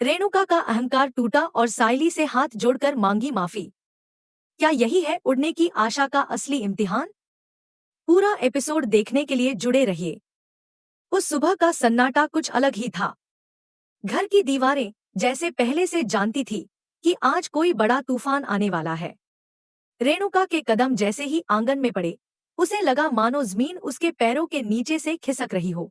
रेणुका का अहंकार टूटा और सायली से हाथ जोड़कर मांगी माफी। क्या यही है उड़ने की आशा का असली इम्तिहान? पूरा एपिसोड देखने के लिए जुड़े रहिए। उस सुबह का सन्नाटा कुछ अलग ही था। घर की दीवारें जैसे पहले से जानती थी कि आज कोई बड़ा तूफान आने वाला है। रेणुका के कदम जैसे ही आंगन में पड़े, उसे लगा मानो जमीन उसके पैरों के नीचे से खिसक रही हो।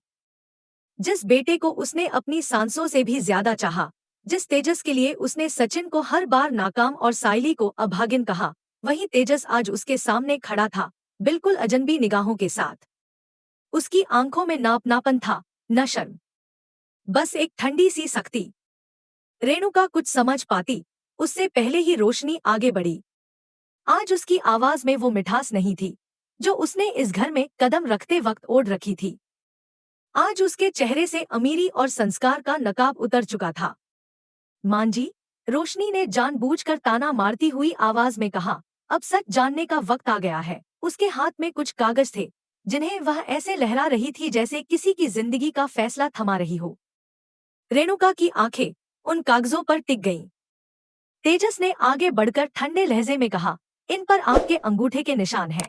जिस बेटे को उसने अपनी सांसों से भी ज्यादा चाहा, जिस तेजस के लिए उसने सचिन को हर बार नाकाम और सायली को अभागिन कहा, वही तेजस आज उसके सामने खड़ा था, बिल्कुल अजनबी निगाहों के साथ। उसकी आंखों में नापनापन था, न शर्म, बस एक ठंडी सी सख्ती। रेणुका कुछ समझ पाती उससे पहले ही रोशनी आगे बढ़ी। आज उसकी आवाज में वो मिठास नहीं थी जो उसने इस घर में कदम रखते वक्त ओढ़ रखी थी। आज उसके चेहरे से अमीरी और संस्कार का नकाब उतर चुका था। मां जी, रोशनी ने जानबूझकर ताना मारती हुई आवाज में कहा। अब सच जानने का वक्त आ गया है। उसके हाथ में कुछ कागज थे जिन्हें वह ऐसे लहरा रही थी जैसे किसी की जिंदगी का फैसला थमा रही हो। रेणुका की आंखें उन कागजों पर टिक गईं। तेजस ने आगे बढ़कर ठंडे लहजे में कहा, इन पर आपके अंगूठे के निशान हैं।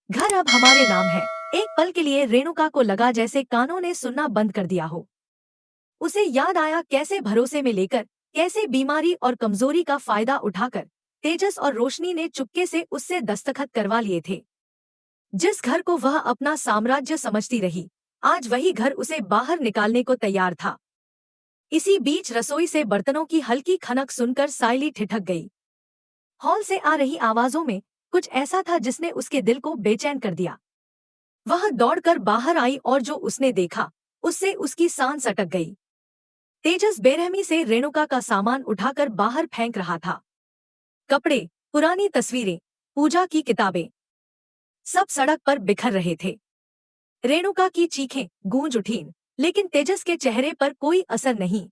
घर अब हमारे नाम है। एक पल के लिए रेणुका को लगा जैसे कानों ने सुनना बंद कर दिया हो। उसे याद आया कैसे भरोसे में लेकर, कैसे बीमारी और कमजोरी का फायदा उठाकर तेजस और रोशनी ने चुपके से उससे दस्तखत करवा लिए थे। जिस घर को वह अपना साम्राज्य समझती रही, आज वही घर उसे बाहर निकालने को तैयार था। इसी बीच रसोई से बर्तनों की हल्की खनक सुनकर सायली ठिठक गई। हॉल से आ रही आवाजों में कुछ ऐसा था जिसने उसके दिल को बेचैन कर दिया। वह दौड़कर बाहर आई और जो उसने देखा उससे उसकी सांस अटक गई। तेजस बेरहमी से रेणुका का सामान उठाकर बाहर फेंक रहा था। कपड़े, पुरानी तस्वीरें, पूजा की किताबें, सब सड़क पर बिखर रहे थे। रेणुका की चीखें गूंज उठीं, लेकिन तेजस के चेहरे पर कोई असर नहीं।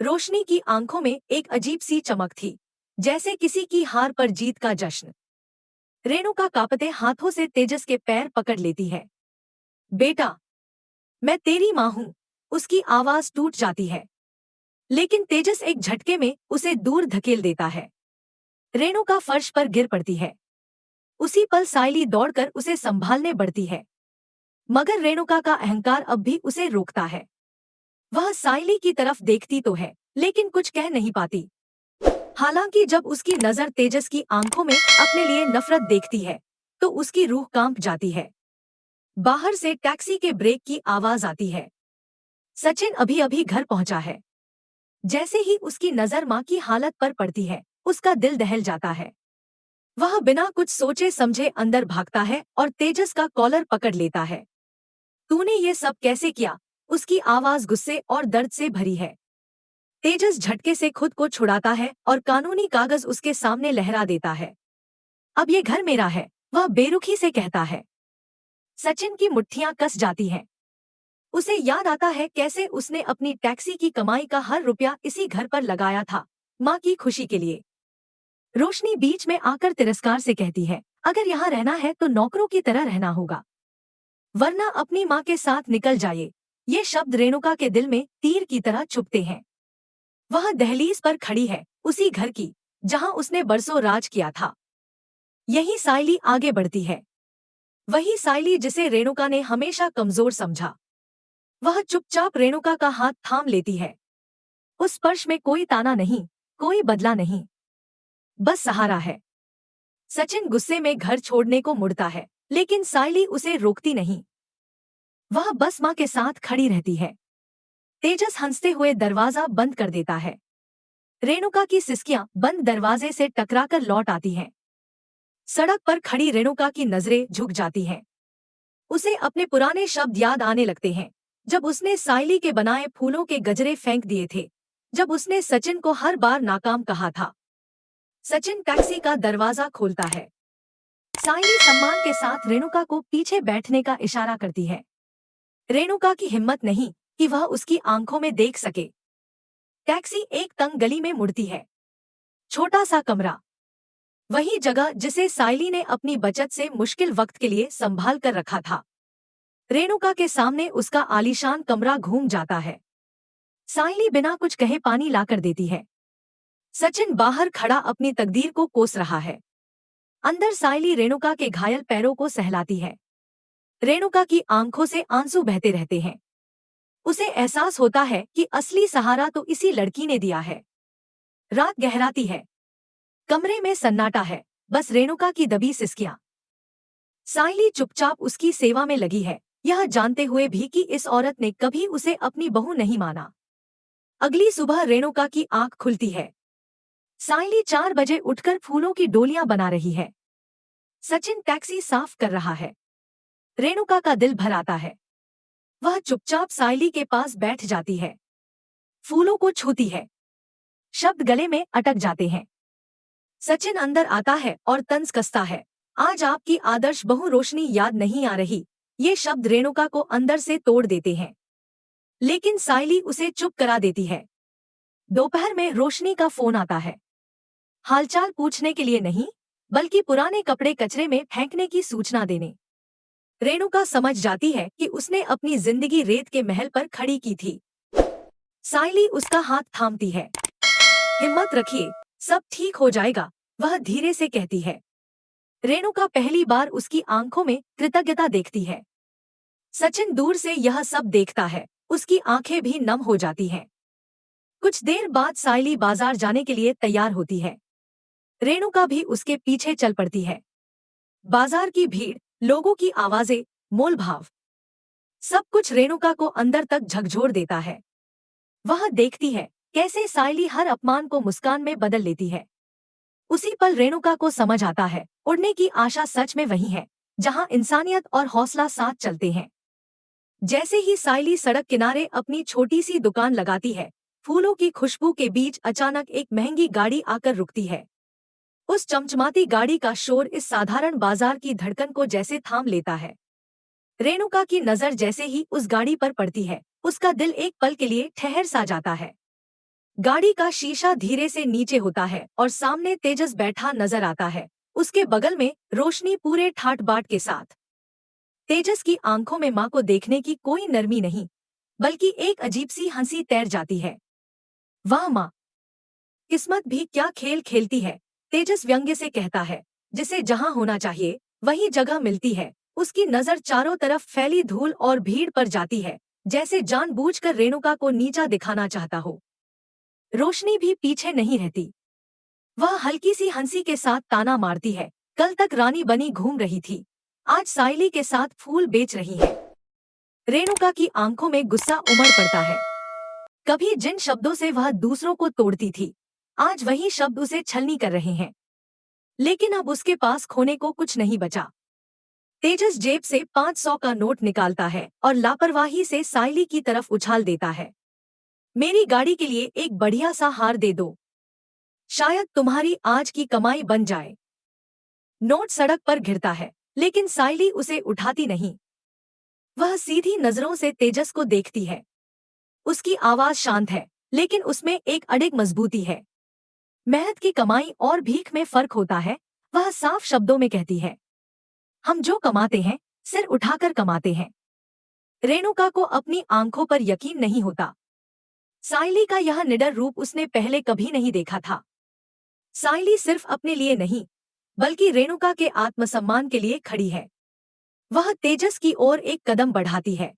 रोशनी की आंखों में एक अजीब सी चमक थी, जैसे किसी की हार पर जीत का जश्न। रेणुका कांपते हाथों से तेजस के पैर पकड़ लेती है। बेटा, मैं तेरी मां हूं। उसकी आवाज टूट जाती है, लेकिन तेजस एक झटके में उसे दूर धकेल देता है। रेणुका फर्श पर गिर पड़ती है। उसी पल सायली दौड़कर उसे संभालने बढ़ती है, मगर रेणुका का अहंकार अब भी उसे रोकता है। वह सायली की तरफ देखती तो है, लेकिन कुछ कह नहीं पाती। हालांकि जब उसकी नजर तेजस की आंखों में अपने लिए नफरत देखती है, तो उसकी रूह कांप जाती है। बाहर से टैक्सी के ब्रेक की आवाज आती है। सचिन अभी अभी घर पहुंचा है। जैसे ही उसकी नजर मां की हालत पर पड़ती है, उसका दिल दहल जाता है। वह बिना कुछ सोचे समझे अंदर भागता है और तेजस का कॉलर पकड़ लेता है। तूने ये सब कैसे किया? उसकी आवाज गुस्से और दर्द से भरी है। तेजस झटके से खुद को छुड़ाता है और कानूनी कागज उसके सामने लहरा देता है। अब ये घर मेरा है, वह बेरुखी से कहता है। सचिन की मुट्ठियां कस जाती हैं। उसे याद आता है कैसे उसने अपनी टैक्सी की कमाई का हर रुपया इसी घर पर लगाया था, माँ की खुशी के लिए। रोशनी बीच में आकर तिरस्कार से कहती है, अगर यहाँ रहना है तो नौकरों की तरह रहना होगा, वरना अपनी माँ के साथ निकल जाइए। ये शब्द रेणुका के दिल में तीर की तरह चुभते हैं। वह दहलीज पर खड़ी है, उसी घर की जहाँ उसने बरसों राज किया था। यही सायली आगे बढ़ती है, वही सायली जिसे रेणुका ने हमेशा कमजोर समझा। वह चुपचाप रेणुका का हाथ थाम लेती है। उस स्पर्श में कोई ताना नहीं, कोई बदला नहीं, बस सहारा है। सचिन गुस्से में घर छोड़ने को मुड़ता है, लेकिन सायली उसे रोकती नहीं। वह बस मां के साथ खड़ी रहती है। तेजस हंसते हुए दरवाजा बंद कर देता है। रेणुका की सिसकियां बंद दरवाजे से टकराकर लौट आती हैं। सड़क पर खड़ी रेणुका की नजरें झुक जाती हैं। उसे अपने पुराने शब्द याद आने लगते हैं, जब उसने सायली के बनाए फूलों के गजरे फेंक दिए थे, जब उसने सचिन को हर बार नाकाम कहा था। सचिन टैक्सी का दरवाजा खोलता है। सायली सम्मान के साथ रेणुका को पीछे बैठने का इशारा करती है। रेणुका की हिम्मत नहीं कि वह उसकी आंखों में देख सके। टैक्सी एक तंग गली में मुड़ती है। छोटा सा कमरा, वही जगह जिसे सायली ने अपनी बचत से मुश्किल वक्त के लिए संभाल कर रखा था। रेणुका के सामने उसका आलीशान कमरा घूम जाता है। साइली बिना कुछ कहे पानी लाकर देती है। सचिन बाहर खड़ा अपनी तकदीर को कोस रहा है। अंदर साइली रेणुका के घायल पैरों को सहलाती है। रेणुका की आंखों से आंसू बहते रहते हैं। उसे एहसास होता है कि असली सहारा तो इसी लड़की ने दिया है। रात गहराती है। कमरे में सन्नाटा है, बस रेणुका की दबी सिसकियां। साइली चुपचाप उसकी सेवा में लगी है, यह जानते हुए भी कि इस औरत ने कभी उसे अपनी बहू नहीं माना। अगली सुबह रेणुका की आंख खुलती है। साइली 4 बजे उठकर फूलों की डोलियां बना रही है। सचिन टैक्सी साफ कर रहा है। रेणुका का दिल भर आता है। वह चुपचाप साइली के पास बैठ जाती है। फूलों को छूती है। शब्द गले में अटक जाते हैं। सचिन अंदर आता है और तंज कसता है। आज आपकी आदर्श बहू रोशनी याद नहीं आ रही। ये शब्द रेणुका को अंदर से तोड़ देते हैं। लेकिन साइली उसे चुप करा देती है। दोपहर में रोशनी का फोन आता है। हालचाल पूछने के लिए नहीं, बल्कि पुराने कपड़े कचरे में फेंकने की सूचना देने। रेणुका समझ जाती है कि उसने अपनी जिंदगी रेत के महल पर खड़ी की थी। साइली उसका हाथ थामती है। हिम्मत रखिए, सब ठीक हो जाएगा, वह धीरे से कहती है। रेणुका पहली बार उसकी आंखों में कृतज्ञता देखती है। सचिन दूर से यह सब देखता है, उसकी आंखें भी नम हो जाती हैं। कुछ देर बाद साइली बाजार जाने के लिए तैयार होती है। रेणुका भी उसके पीछे चल पड़ती है। बाजार की भीड़, लोगों की आवाजें, मोलभाव, सब कुछ रेणुका को अंदर तक झकझोर देता है। वह देखती है कैसे साइली हर अपमान को मुस्कान में बदल लेती है। उसी पल रेणुका को समझ आता है, उड़ने की आशा सच में वही है, जहां इंसानियत और हौसला साथ चलते हैं। जैसे ही साइली सड़क किनारे अपनी छोटी सी दुकान लगाती है, फूलों की खुशबू के बीच अचानक एक महंगी गाड़ी आकर रुकती है। उस चमचमाती गाड़ी का शोर इस साधारण बाजार की धड़कन को जैसे थाम लेता है। रेणुका की नजर जैसे ही उस गाड़ी पर पड़ती है, उसका दिल एक पल के लिए ठहर सा जाता है। गाड़ी का शीशा धीरे से नीचे होता है और सामने तेजस बैठा नजर आता है, उसके बगल में रोशनी पूरे ठाट बाट के साथ। तेजस की आंखों में मां को देखने की कोई नरमी नहीं, बल्कि एक अजीब सी हंसी तैर जाती है। वाह मां, किस्मत भी क्या खेल खेलती है, तेजस व्यंग्य से कहता है। जिसे जहां होना चाहिए वही जगह मिलती है। उसकी नजर चारों तरफ फैली धूल और भीड़ पर जाती है, जैसे जानबूझकर रेणुका को नीचा दिखाना चाहता हो। रोशनी भी पीछे नहीं रहती। वह हल्की सी हंसी के साथ ताना मारती है। कल तक रानी बनी घूम रही थी, आज साइली के साथ फूल बेच रही है। रेणुका की आंखों में गुस्सा उमड़ पड़ता है। कभी जिन शब्दों से वह दूसरों को तोड़ती थी, आज वही शब्द उसे छलनी कर रहे हैं। लेकिन अब उसके पास खोने को कुछ नहीं बचा। तेजस जेब से 500 का नोट निकालता है और लापरवाही से साइली की तरफ उछाल देता है। मेरी गाड़ी के लिए एक बढ़िया सा हार दे दो, शायद तुम्हारी आज की कमाई बन जाए। नोट सड़क पर गिरता है, लेकिन साइली उसे उठाती नहीं। वह सीधी नजरों से तेजस को देखती है। उसकी आवाज शांत है, लेकिन उसमें एक अडिग मजबूती है। मेहनत की कमाई और भीख में फर्क होता है, वह साफ शब्दों में कहती है। हम जो कमाते हैं, सिर उठाकर कमाते हैं। रेणुका को अपनी आंखों पर यकीन नहीं होता। साइली का यह निडर रूप उसने पहले कभी नहीं देखा था। साइली सिर्फ अपने लिए नहीं, बल्कि रेणुका के आत्मसम्मान के लिए खड़ी है। वह तेजस की ओर एक कदम बढ़ाती है।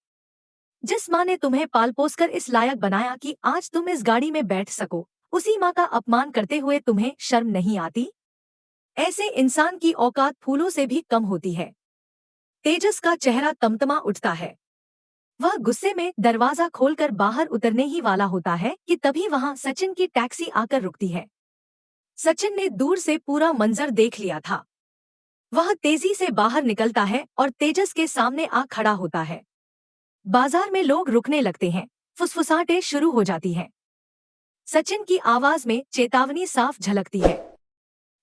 जिस माँ ने तुम्हें पाल पोस कर इस लायक बनाया कि आज तुम इस गाड़ी में बैठ सको, उसी माँ का अपमान करते हुए तुम्हें शर्म नहीं आती? ऐसे इंसान की औकात फूलों से भी कम होती है। तेजस का चेहरा तमतमा उठता है। वह गुस्से में दरवाजा खोलकर बाहर उतरने ही वाला होता है कि तभी वहां सचिन की टैक्सी आकर रुकती है। सचिन ने दूर से पूरा मंजर देख लिया था। वह तेजी से बाहर निकलता है और तेजस के सामने आ खड़ा होता है। बाजार में लोग रुकने लगते हैं, फुसफुसाहटें शुरू हो जाती हैं। सचिन की आवाज में चेतावनी साफ झलकती है।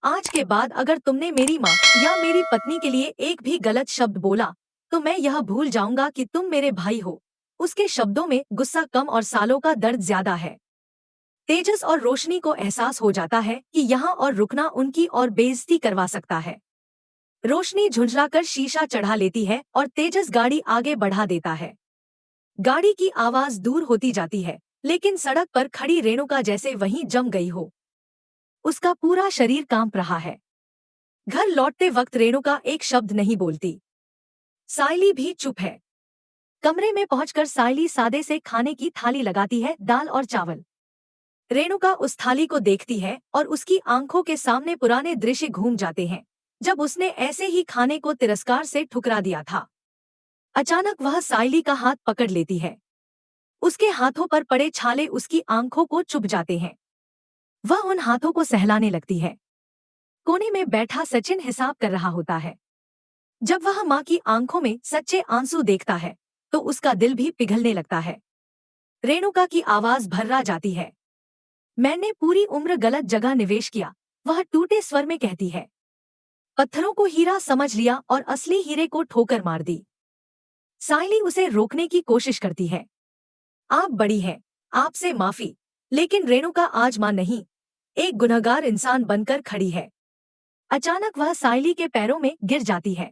आज के बाद अगर तुमने मेरी माँ या मेरी पत्नी के लिए एक भी गलत शब्द बोला, तो मैं यह भूल जाऊंगा कि तुम मेरे भाई हो। उसके शब्दों में गुस्सा कम और सालों का दर्द ज्यादा है। तेजस और रोशनी को एहसास हो जाता है कि यहाँ और रुकना उनकी और बेइज्जती करवा सकता है। रोशनी झुंझलाकर शीशा चढ़ा लेती है और तेजस गाड़ी आगे बढ़ा देता है। गाड़ी की आवाज दूर होती जाती है लेकिन सड़क पर खड़ी रेणुका जैसे वहीं जम गई हो। उसका पूरा शरीर कांप रहा है। घर लौटते वक्त रेणुका एक शब्द नहीं बोलती। सायली भी चुप है। कमरे में पहुंचकर सायली सादे से खाने की थाली लगाती है, दाल और चावल। रेणुका उस थाली को देखती है और उसकी आंखों के सामने पुराने दृश्य घूम जाते हैं, जब उसने ऐसे ही खाने को तिरस्कार से ठुकरा दिया था। अचानक वह सायली का हाथ पकड़ लेती है। उसके हाथों पर पड़े छाले उसकी आंखों को चुभ जाते हैं। वह उन हाथों को सहलाने लगती है। कोने में बैठा सचिन हिसाब कर रहा होता है। जब वह माँ की आंखों में सच्चे आंसू देखता है तो उसका दिल भी पिघलने लगता है। रेणुका की आवाज भर्रा जाती है। मैंने पूरी उम्र गलत जगह निवेश किया, वह टूटे स्वर में कहती है। पत्थरों को हीरा समझ लिया और असली हीरे को ठोकर मार दी। सायली उसे रोकने की कोशिश करती है। आप बड़ी हैं, आपसे माफी। लेकिन रेणुका आज मां नहीं, एक गुनहगार इंसान बनकर खड़ी है। अचानक वह सायली के पैरों में गिर जाती है।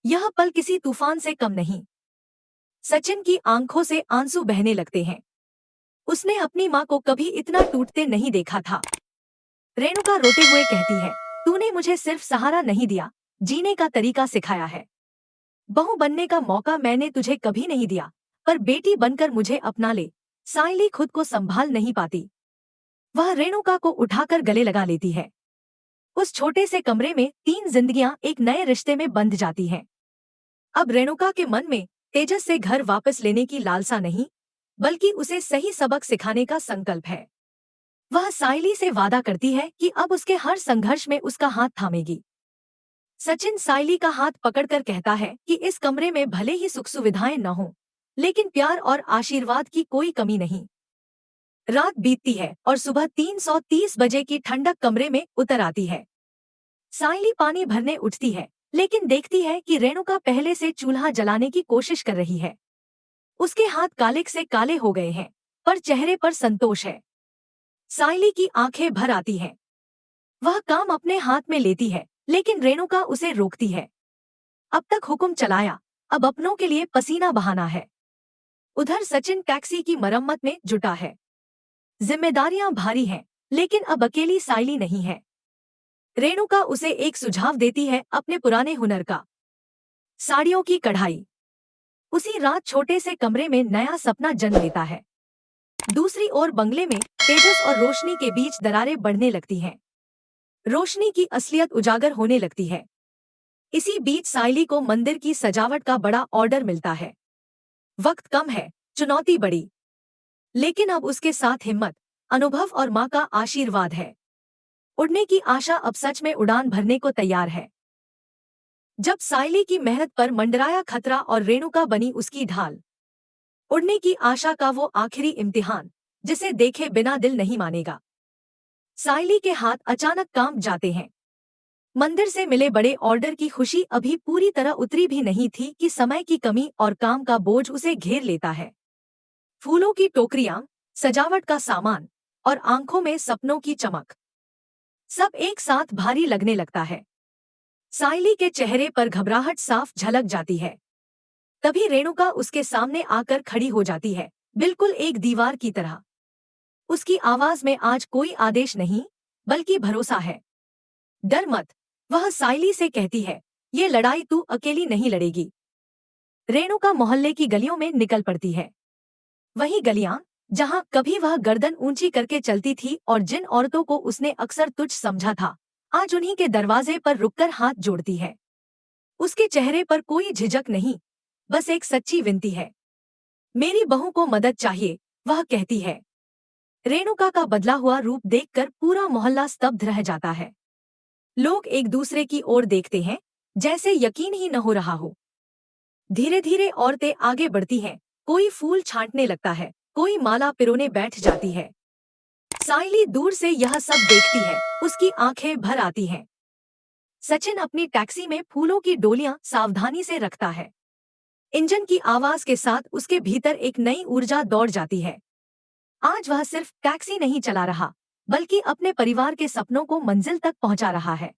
यह पल किसी तूफान से कम नहीं। सचिन की आंखों से आंसू बहने लगते हैं। उसने अपनी मां को कभी इतना टूटते नहीं देखा था। रेणुका रोते हुए कहती है, तूने मुझे सिर्फ सहारा नहीं दिया, जीने का तरीका सिखाया है। बहू बनने का मौका मैंने तुझे कभी नहीं दिया, पर बेटी बनकर मुझे अपना ले। सायली खुद को संभाल नहीं पाती। वह रेणुका को उठाकर गले लगा लेती है। उस छोटे से कमरे में 3 जिंदगियां एक नए रिश्ते में बंध जाती हैं। अब रेणुका के मन में तेजस से घर वापस लेने की लालसा नहीं, बल्कि उसे सही सबक सिखाने का संकल्प है। वह सायली से वादा करती है कि अब उसके हर संघर्ष में उसका हाथ थामेगी। सचिन सायली का हाथ पकड़कर कहता है कि इस कमरे में भले ही सुख सुविधाएं न हों, लेकिन प्यार और आशीर्वाद की कोई कमी नहीं। रात बीतती है और सुबह 330 बजे की ठंडक कमरे में उतर आती है। सायली पानी भरने उठती है, लेकिन देखती है कि रेणुका पहले से चूल्हा जलाने की कोशिश कर रही है। उसके हाथ काले से काले हो गए हैं, पर चेहरे पर संतोष है। सायली की आंखें भर आती हैं। वह काम अपने हाथ में लेती है, लेकिन रेणुका उसे रोकती है। अब तक हुक्म चलाया, अब अपनों के लिए पसीना बहाना है। उधर सचिन टैक्सी की मरम्मत में जुटा है। जिम्मेदारियां भारी हैं, लेकिन अब अकेली सायली नहीं है। रेणुका उसे एक सुझाव देती है, अपने पुराने हुनर का। साड़ियों की कढ़ाई। उसी रात छोटे से कमरे में नया सपना जन्म लेता है। दूसरी ओर बंगले में तेजस और रोशनी के बीच दरारें बढ़ने लगती हैं। रोशनी की असलियत उजागर होने लगती है। इसी बीच सायली को मंदिर की सजावट का बड़ा ऑर्डर मिलता है। वक्त कम है, चुनौती बड़ी, लेकिन अब उसके साथ हिम्मत, अनुभव और माँ का आशीर्वाद है। उड़ने की आशा अब सच में उड़ान भरने को तैयार है। जब सायली की मेहनत पर मंडराया खतरा और रेणुका बनी उसकी ढाल। उड़ने की आशा का वो आखिरी इम्तिहान, जिसे देखे बिना दिल नहीं मानेगा। सायली के हाथ अचानक कांप जाते हैं। मंदिर से मिले बड़े ऑर्डर की खुशी अभी पूरी तरह उतरी भी नहीं थी कि समय की कमी और काम का बोझ उसे घेर लेता है। फूलों की टोकरियां, सजावट का सामान और आंखों में सपनों की चमक, सब एक साथ भारी लगने लगता है। सायली के चेहरे पर घबराहट साफ झलक जाती है। तभी रेणुका उसके सामने आकर खड़ी हो जाती है, बिल्कुल एक दीवार की तरह। उसकी आवाज में आज कोई आदेश नहीं, बल्कि भरोसा है। डर मत, वह सायली से कहती है, ये लड़ाई तू अकेली नहीं लड़ेगी। रेणुका मोहल्ले की गलियों में निकल पड़ती है। वही गलियां जहां कभी वह गर्दन ऊंची करके चलती थी और जिन औरतों को उसने अक्सर तुच्छ समझा था, आज उन्हीं के दरवाजे पर रुककर हाथ जोड़ती है। उसके चेहरे पर कोई झिझक नहीं, बस एक सच्ची विनती है। मेरी बहू को मदद चाहिए, वह कहती है। रेणुका का बदला हुआ रूप देखकर पूरा मोहल्ला स्तब्ध रह जाता है। लोग एक दूसरे की ओर देखते हैं, जैसे यकीन ही न हो रहा हो। धीरे धीरे औरतें आगे बढ़ती हैं, कोई फूल छांटने लगता है, कोई माला पिरोने बैठ जाती है। सायली दूर से यह सब देखती है, उसकी आंखें भर आती हैं। सचिन अपनी टैक्सी में फूलों की डोलियां सावधानी से रखता है। इंजन की आवाज के साथ उसके भीतर एक नई ऊर्जा दौड़ जाती है। आज वह सिर्फ टैक्सी नहीं चला रहा, बल्कि अपने परिवार के सपनों को मंजिल तक पहुंचा रहा है।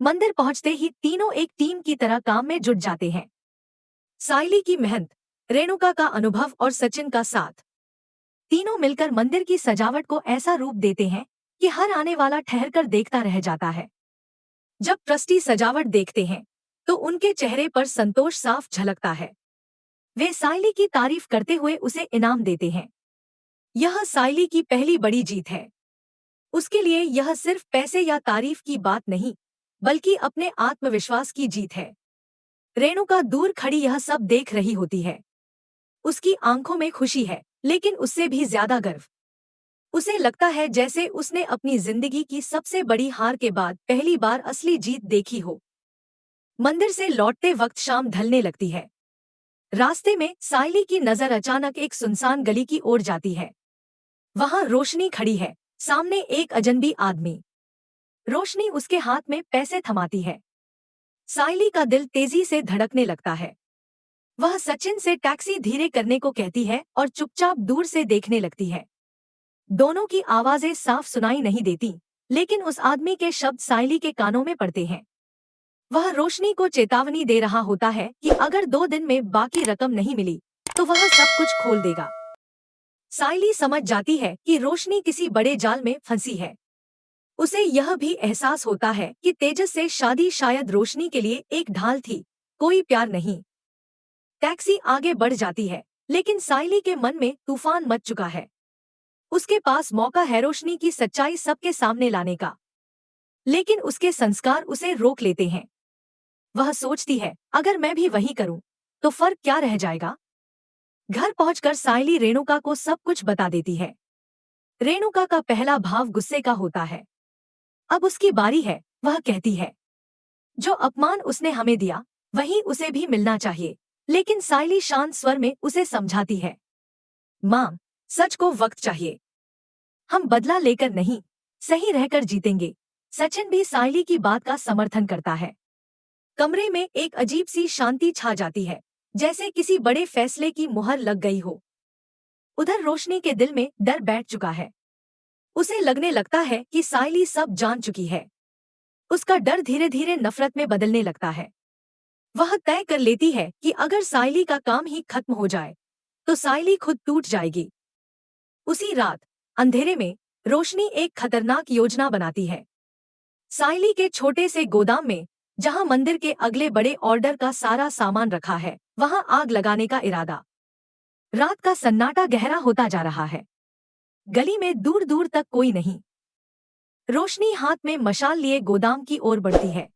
मंदिर पहुंचते ही तीनों एक टीम की तरह काम में जुट जाते हैं। सायली की मेहनत, रेणुका का अनुभव और सचिन का साथ। तीनों मिलकर मंदिर की सजावट को ऐसा रूप देते हैं कि हर आने वाला ठहरकर देखता रह जाता है। जब ट्रस्टी सजावट देखते हैं तो उनके चेहरे पर संतोष साफ झलकता है। वे साइली की तारीफ करते हुए उसे इनाम देते हैं। यह साइली की पहली बड़ी जीत है। उसके लिए यह सिर्फ पैसे या तारीफ की बात नहीं, बल्कि अपने आत्मविश्वास की जीत है। रेणुका दूर खड़ी यह सब देख रही होती है। उसकी आंखों में खुशी है, लेकिन उससे भी ज्यादा गर्व। उसे लगता है जैसे उसने अपनी जिंदगी की सबसे बड़ी हार के बाद पहली बार असली जीत देखी हो। मंदिर से लौटते वक्त शाम ढलने लगती है। रास्ते में साइली की नजर अचानक एक सुनसान गली की ओर जाती है। वहां रोशनी खड़ी है, सामने एक अजनबी आदमी। रोशनी उसके हाथ में पैसे थमाती है। साइली का दिल तेजी से धड़कने लगता है। वह सचिन से टैक्सी धीरे करने को कहती है और चुपचाप दूर से देखने लगती है। दोनों की आवाजें साफ सुनाई नहीं देती, लेकिन उस आदमी के शब्द साइली के कानों में पड़ते हैं। वह रोशनी को चेतावनी दे रहा होता है कि अगर 2 दिन में बाकी रकम नहीं मिली तो वह सब कुछ खोल देगा। साइली समझ जाती है कि रोशनी किसी बड़े जाल में फंसी है। उसे यह भी एहसास होता है कि तेजस से शादी शायद रोशनी के लिए एक ढाल थी, कोई प्यार नहीं। टैक्सी आगे बढ़ जाती है, लेकिन साइली के मन में तूफान मच चुका है। उसके पास मौका है रोशनी की सच्चाई सबके सामने लाने का, लेकिन उसके संस्कार उसे रोक लेते हैं। वह सोचती है, अगर मैं भी वही करूं, तो फर्क क्या रह जाएगा। घर पहुंचकर साइली रेणुका को सब कुछ बता देती है। रेणुका का पहला भाव गुस्से का होता है। अब उसकी बारी है। वह कहती है, जो अपमान उसने हमें दिया वही उसे भी मिलना चाहिए। लेकिन साइली शांत स्वर में उसे समझाती है, माँ, सच को वक्त चाहिए। हम बदला लेकर नहीं, सही रहकर जीतेंगे। सचिन भी साइली की बात का समर्थन करता है। कमरे में एक अजीब सी शांति छा जाती है, जैसे किसी बड़े फैसले की मुहर लग गई हो। उधर रोशनी के दिल में डर बैठ चुका है। उसे लगने लगता है कि साइली सब जान चुकी है। उसका डर धीरे धीरे नफरत में बदलने लगता है। वह तय कर लेती है कि अगर साइली का काम ही खत्म हो जाए तो साइली खुद टूट जाएगी। उसी रात अंधेरे में रोशनी एक खतरनाक योजना बनाती है। साइली के छोटे से गोदाम में, जहां मंदिर के अगले बड़े ऑर्डर का सारा सामान रखा है, वहां आग लगाने का इरादा। रात का सन्नाटा गहरा होता जा रहा है। गली में दूर दूर तक कोई नहीं। रोशनी हाथ में मशाल लिए गोदाम की ओर बढ़ती है।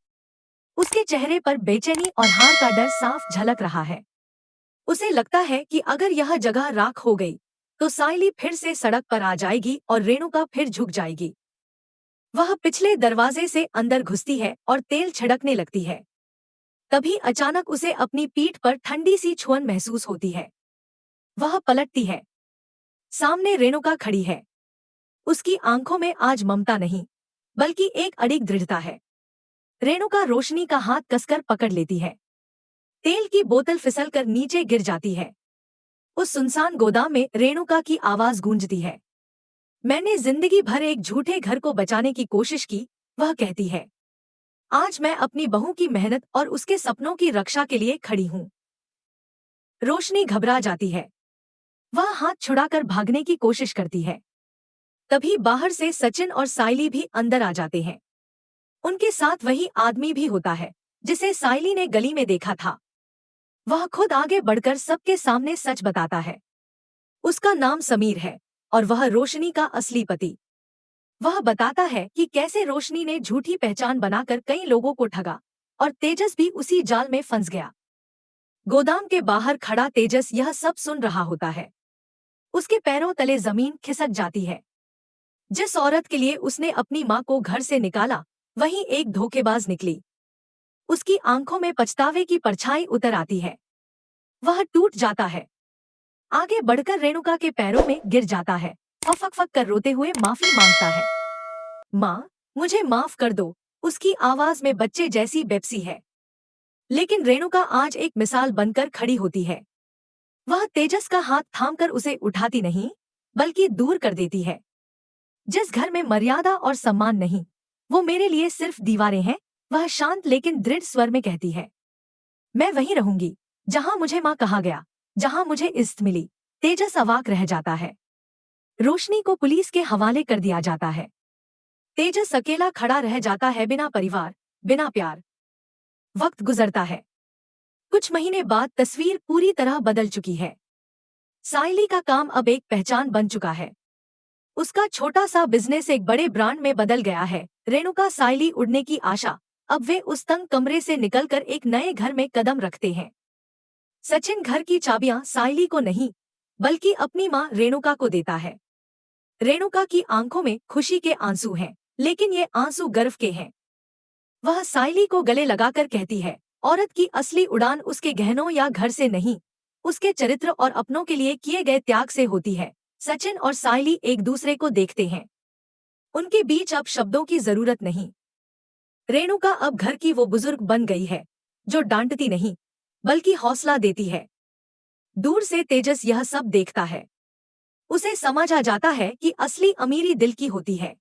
उसके चेहरे पर बेचैनी और हार का डर साफ झलक रहा है। उसे लगता है कि अगर यह जगह राख हो गई तो साइली फिर से सड़क पर आ जाएगी और रेणुका फिर झुक जाएगी। वह पिछले दरवाजे से अंदर घुसती है और तेल छिड़कने लगती है। तभी अचानक उसे अपनी पीठ पर ठंडी सी छुअन महसूस होती है। वह पलटती है। सामने रेणुका खड़ी है। उसकी आंखों में आज ममता नहीं, बल्कि एक अडिग दृढ़ता है। रेणुका रोशनी का हाथ कसकर पकड़ लेती है। तेल की बोतल फिसलकर नीचे गिर जाती है। उस सुनसान गोदाम में रेणुका की आवाज गूंजती है, मैंने जिंदगी भर एक झूठे घर को बचाने की कोशिश की। वह कहती है, आज मैं अपनी बहू की मेहनत और उसके सपनों की रक्षा के लिए खड़ी हूँ। रोशनी घबरा जाती है। वह हाथ छुड़ाकर भागने की कोशिश करती है। तभी बाहर से सचिन और साइली भी अंदर आ जाते हैं। उनके साथ वही आदमी भी होता है जिसे साइली ने गली में देखा था। वह खुद आगे बढ़कर सबके सामने सच बताता है। उसका नाम समीर है और वह रोशनी का असली पति। वह बताता है कि कैसे रोशनी ने झूठी पहचान बनाकर कई लोगों को ठगा और तेजस भी उसी जाल में फंस गया। गोदाम के बाहर खड़ा तेजस यह सब सुन रहा होता है। उसके पैरों तले जमीन खिसक जाती है। जिस औरत के लिए उसने अपनी मां को घर से निकाला, वही एक धोखेबाज निकली। उसकी आंखों में पछतावे की परछाई उतर आती है। वह टूट जाता है। आगे बढ़कर रेणुका के पैरों में गिर जाता है और फक फक कर रोते हुए माफी मांगता है। माँ, मुझे माफ कर दो। उसकी आवाज में बच्चे जैसी बेपसी है। लेकिन रेणुका आज एक मिसाल बनकर खड़ी होती है। वह तेजस का हाथ थामकर उसे उठाती नहीं, बल्कि दूर कर देती है। जिस घर में मर्यादा और सम्मान नहीं, वो मेरे लिए सिर्फ दीवारें हैं। वह शांत लेकिन दृढ़ स्वर में कहती है, मैं वहीं रहूंगी जहां मुझे माँ कहा गया, जहां मुझे इज्जत मिली। तेजस अवाक रह जाता है। रोशनी को पुलिस के हवाले कर दिया जाता है। तेजस अकेला खड़ा रह जाता है, बिना परिवार, बिना प्यार। वक्त गुजरता है। कुछ महीने बाद तस्वीर पूरी तरह बदल चुकी है। साइली का काम अब एक पहचान बन चुका है। उसका छोटा सा बिजनेस एक बड़े ब्रांड में बदल गया है। रेणुका, साइली उड़ने की आशा। अब वे उस तंग कमरे से निकलकर एक नए घर में कदम रखते हैं। सचिन घर की चाबियां साइली को नहीं, बल्कि अपनी मां रेणुका को देता है। रेणुका की आंखों में खुशी के आंसू हैं, लेकिन ये आंसू गर्व के हैं। वह साइली को गले लगाकर कहती है, औरत की असली उड़ान उसके गहनों या घर से नहीं, उसके चरित्र और अपनों के लिए किए गए त्याग से होती है। सचिन और साइली एक दूसरे को देखते हैं। उनके बीच अब शब्दों की जरूरत नहीं। रेणुका अब घर की वो बुजुर्ग बन गई है, जो डांटती नहीं, बल्कि हौसला देती है। दूर से तेजस यह सब देखता है। उसे समझ आ जाता है कि असली अमीरी दिल की होती है।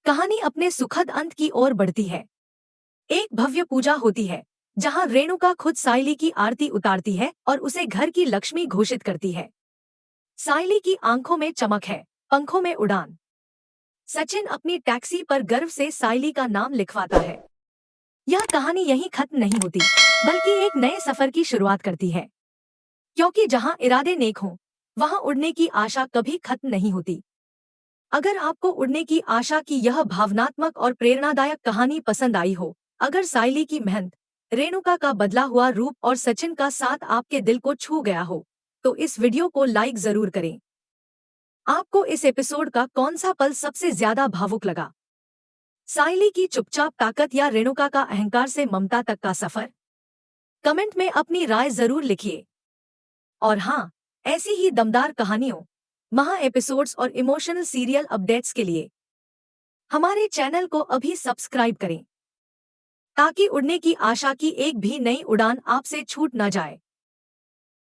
कहानी अपने सुखद अंत की ओर बढ़ती है। एक भव्य पूजा होती है, जहां रेणुका खुद साइली की आरती उतारती है और उसे घर की लक्ष्मी घोषित करती है। साइली की आंखों में चमक है, पंखों में उड़ान। सचिन अपनी टैक्सी पर गर्व से साइली का नाम लिखवाता है। यह कहानी यहीं खत्म नहीं होती, बल्कि एक नए सफर की शुरुआत करती है। क्योंकि जहां इरादे नेक हों, वहां उड़ने की आशा कभी खत्म नहीं होती। अगर आपको उड़ने की आशा की यह भावनात्मक और प्रेरणादायक कहानी पसंद आई हो, अगर साइली की मेहनत, रेणुका का बदला हुआ रूप और सचिन का साथ आपके दिल को छू गया हो, तो इस वीडियो को लाइक जरूर करें। आपको इस एपिसोड का कौन सा पल सबसे ज्यादा भावुक लगा? साइली की चुपचाप ताकत या रेणुका का अहंकार से ममता तक का सफर? कमेंट में अपनी राय जरूर लिखिए। और हाँ, ऐसी ही दमदार कहानियों, महा एपिसोड्स और इमोशनल सीरियल अपडेट्स के लिए हमारे चैनल को अभी सब्सक्राइब करें, ताकि उड़ने की आशा की एक भी नई उड़ान आपसे छूट न जाए।